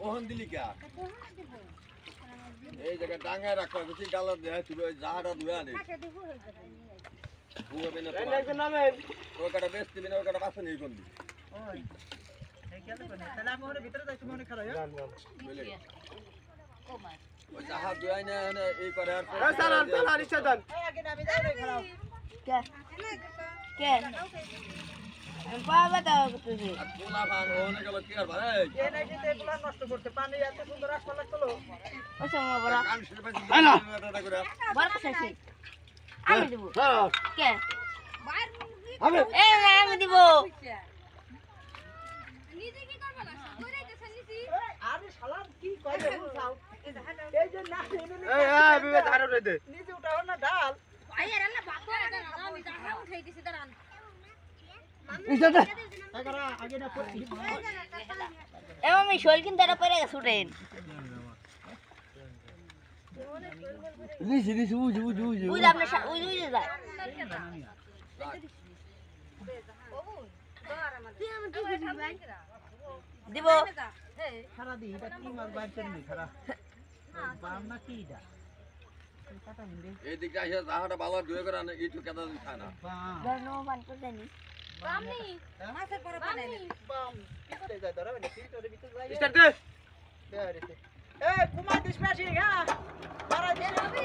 ওহন দিলি কা এই জায়গা ডাঙায় রাখো বেশি গালা দেয় তুই জাহাটা ধুয়ে আনি বুয়া বেনা তো নামে ওই কাটা বেশ দিবি না ওই কাটা পাশে নেই কোন দি ওই এই কেন কোন তাহলে আমি ওর ভিতরে যাইছি মনে খারাপ জান বলে ও মা ওই জাহা ধুয়ে না এই করে আর এই সালাম সালাম ইচ্ছাদান এই আগে নামি যাই রে খারাপ কে বাবা দাও তুই পোলা ভান ওনে গেল কি আর ভাই এ নাই দিতে পোলা নষ্ট করতে পানি এত সুন্দর রাস্তা লাগলো ওই সময় বড় আয় না বড় কাছে আমি দেব কে আমি আমি দেব নিজে কি করব না কইরে গেছ নিছি আরে শালা কি কইবে বুঝাও এই যে না এই এই বিবে ধারে রে দে নিজে উঠাও না ডাল ভাই এর না ভাত করে না আমি ধারে উঠাই দিছি দাঁড়ান ইজাদা আগরা আগে না পড়ছি এ আমি শৈল কিন দাঁড়া পড়ে গেছ উঠেন নিছি নিছি উজ আপনি উজ যায় দিব খারা দি এটা কি মাছ বাইর করবি খারা বাম না কি এটা কাটা হিন্দে এই দিকে আসে জাহাটা ভালো দুই করে না ইটু কেদা খায় না বাম নো বান তো জানি বাম নি মাছের পরে বানাই বাম পিছলে যায় ধরে না ফিল্টারের ভিতর যায় স্টার্ট দে দে রে এ কুমার দিস মাসি হ্যাঁ মারা দে রবি